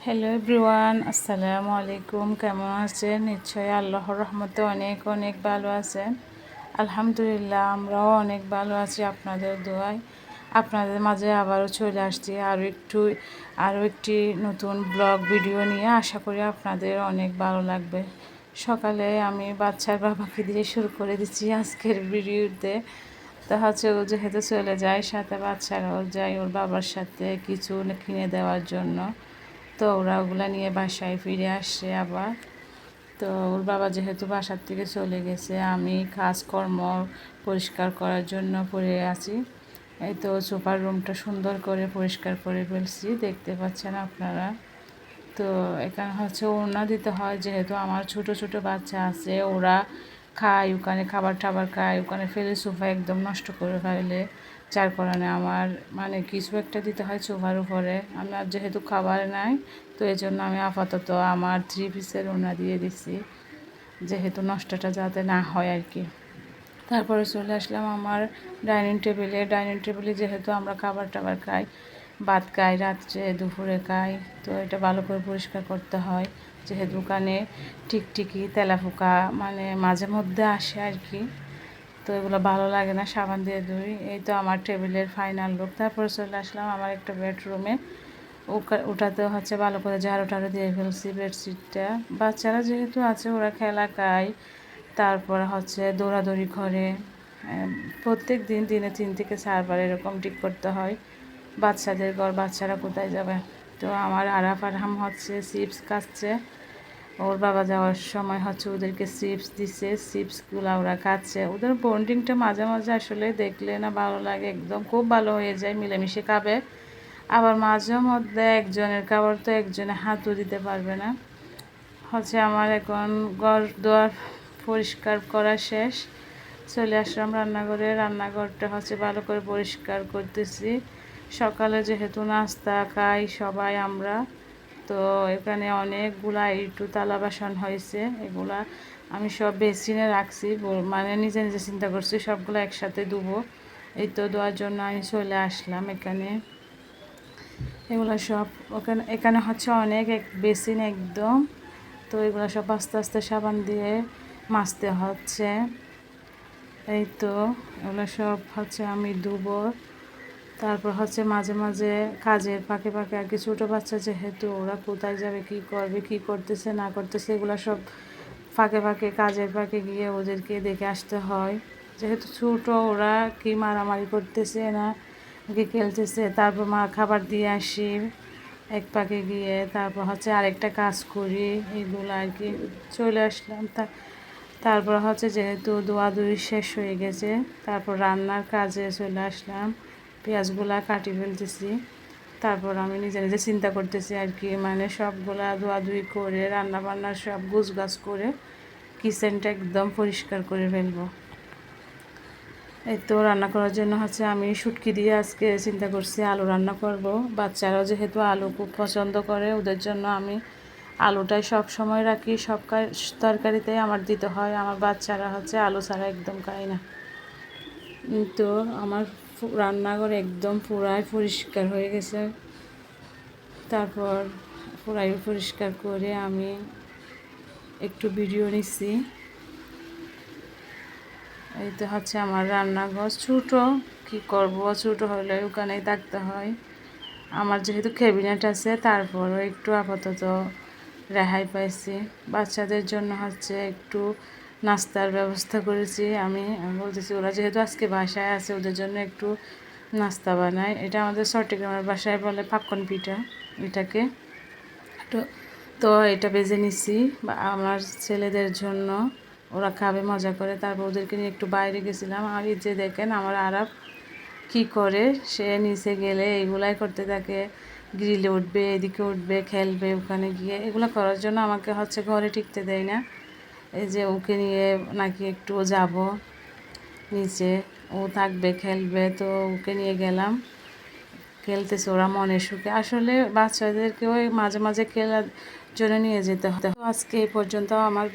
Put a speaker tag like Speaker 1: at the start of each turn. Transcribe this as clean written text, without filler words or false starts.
Speaker 1: Hello everyone, আসসালামু আলাইকুম। কেমন আছেন? নিশ্চয়ই আল্লাহর রহমতে অনেক অনেক ভালো আছেন। আলহামদুলিল্লাহ, আমরাও অনেক ভালো আছি আপনাদের দোয়ায়। আপনাদের মাঝে আবারও চলে আসছি আরও একটি নতুন ব্লগ ভিডিও নিয়ে। আশা করি আপনাদের অনেক ভালো লাগবে। সকালে আমি বাচ্চার বাবাকে দিয়ে শুরু করে দিচ্ছি আজকের ভিডিওতে। তা হচ্ছে ও যেহেতু চলে যায়, সাথে বাচ্চারাও যায় ওর বাবার সাথে কিছু কিনে দেওয়ার জন্য। তো ওরা ওগুলা নিয়ে বাসায় ফিরে আসছে আবার। তো ওর বাবা যেহেতু বাসার থেকে চলে গেছে, আমি কাজকর্ম পরিষ্কার করার জন্য পড়ে আছি। এই তো সুপার রুমটা সুন্দর করে পরিষ্কার করে ফেলছি, দেখতে পাচ্ছেন আপনারা। তো এখানে হচ্ছে ওড়না দিতে হয়, যেহেতু আমার ছোট ছোট বাচ্চা আছে, ওরা খায় ওখানে, খাবার টাবার খায় ওখানে, ফেলে সোফা একদম নষ্ট করে ফেলে। যার কারণে আমার মানে কিছু একটা দিতে হয় সোফার উপরে। আমার যেহেতু খাবার নাই, তো এই জন্য আমি আপাতত আমার 3 পিসের ওড়না দিয়ে দিচ্ছি, যেহেতু নষ্টটা যাতে না হয় আর কি। তারপরে চলে আসলাম আমার ডাইনিং টেবিলে যেহেতু আমরা খাবার টাবার খাই, ভাত খাই রাত্রে, দুপুরে খাই। তো এটা ভালো করে পরিষ্কার করতে হয়, যেহেতু ওখানে টিকটিকি তেলাপোকা মানে মাঝে মধ্যে আসে আর কি। তো এগুলো ভালো লাগে না, সাবান দিয়ে ধুই। এই তো আমার টেবিলের ফাইনাল লুক। তারপরে চলে আসলাম আমার একটা বেডরুমে। ওটাতে হচ্ছে ভালো করে ঝাড়ু টাড়ু দিয়ে ফেলছি বেডশিটটা। বাচ্চারা যেহেতু আছে, ওরা খেলা খায়, তারপর হচ্ছে দৌড়াদৌড়ি করে। প্রত্যেক দিনে 3 থেকে 4 বার এরকম ঠিক করতে হয়। বাচ্চাদের ঘর, বাচ্চারা কোথায় যাবে। তো আমার আরাফ আরহাম হচ্ছে চিপস খাচ্ছে। ওর বাবা যাওয়ার সময় হচ্ছে ওদেরকে চিপস দিছে, চিপসগুলো ওরা খাচ্ছে। ওদের বন্ডিংটা মাঝে মাঝে আসলে দেখলে না ভালো লাগে, একদম খুব ভালো হয়ে যায়, মিলেমিশে খাবে। আবার মাঝে মধ্যে একজনের খাবার তো একজনে হাতও দিতে পারবে না। হচ্ছে আমার এখন ঘর দুয়ার পরিষ্কার করা শেষ। চলে আসলাম রান্নাঘরে। রান্নাঘরটা হচ্ছে ভালো করে পরিষ্কার করতেছি। সকালে যেহেতু নাস্তা খাই সবাই আমরা, তো এখানে অনেকগুলা একটু থালা বাসন হয়েছে, এগুলা আমি সব বেসিনে রাখছি। মানে নিজে নিজে চিন্তা করছি সবগুলো একসাথে ধুবো। এই তো ধোয়ার জন্য আমি চলে আসলাম এখানে। এগুলো সব এখানে হচ্ছে অনেক বেসিন একদম। তো এগুলো সব আস্তে আস্তে সাবান দিয়ে মাজতে হচ্ছে। এই তো এগুলো সব হচ্ছে আমি ধুবো। তারপর হচ্ছে মাঝে মাঝে কাজের ফাঁকে ফাঁকে আর কি, ছোটো বাচ্চা যেহেতু, ওরা কোথায় যাবে, কী করবে, কী করতেছে না করতেছে, এগুলো সব ফাঁকে ফাঁকে কাজের ফাঁকে গিয়ে ওদেরকে দেখে আসতে হয়। যেহেতু ছোটো, ওরা কি মারামারি করতেছে না কি খেলতেছে, তারপর মা খাবার দিয়ে আসি এক পাকে গিয়ে, তারপর হচ্ছে আরেকটা কাজ করি, এগুলো আর কি। চলে আসলাম তারপর হচ্ছে যেহেতু ধোয়াধুয়ি শেষ হয়ে গেছে, তারপর রান্নার কাজে চলে আসলাম। পেঁয়াজগুলা কাটি ফেলতেছি। তারপর আমি নিজে নিজে চিন্তা করতেছি আর কি, মানে সবগুলা ধোয়াধুয়ি করে রান্না বান্না সব গুছগাছ করে কিচেনটা একদম পরিষ্কার করে ফেলবো। এই তো রান্না করার জন্য হচ্ছে আমি শুটকি দিয়ে আজকে চিন্তা করছি আলু রান্না করব। বাচ্চারাও যেহেতু আলু খুব পছন্দ করে, ওদের জন্য আমি আলুটাই সব সময় রাখি, সব তরকারিতেই আমার দিতে হয়। আমার বাচ্চারা হচ্ছে আলু ছাড়া একদম খায় না। তো আমার রান্নাঘর একদম পুরাই পরিষ্কার হয়ে গেছে। তারপর পুরাই পরিষ্কার করে আমি একটু ভিডিও নিচ্ছি। এই তো হচ্ছে আমার রান্নাঘর। ছোটো, কি করব, ছোটো হলে ওখানেই থাকতে হয়। আমার যেহেতু ক্যাবিনেট আছে, তারপরও একটু আপাতত রেহাই পাইছি। বাচ্চাদের জন্য হচ্ছে একটু নাস্তার ব্যবস্থা করেছি। আমি বলতেছি ওরা যেহেতু আজকে বাসায় আছে, ওদের জন্য একটু নাস্তা বানাই। এটা আমাদের চট্টগ্রামের বাসায় বলে পাক্কন পিঠা এটাকে। তো তো এটা বেজে নিছি আমার ছেলেদের জন্য, ওরা খাবে মজা করে। তারপর ওদেরকে নিয়ে একটু বাইরে গেছিলাম। আর এই যে দেখেন আমার আরাপ কি করে, সে নিচে গেলে এগুলাই করতে থাকে, গ্রিলে উঠবে, এদিকে উঠবে, খেলবে ওখানে গিয়ে। এগুলো করার জন্য আমাকে হচ্ছে ঘরে টিকতে দেয় না। এই যে ওকে নিয়ে নাকি একটু যাব নিচে, ও থাকবে, খেলবে। তো ওকে নিয়ে গেলাম, খেলতেছে ওরা মনের সুখে। আসলে বাচ্চাদেরকেও মাঝে মাঝে খেলার জন্য নিয়ে যেতে হয়। তো আজকে এই পর্যন্ত আমার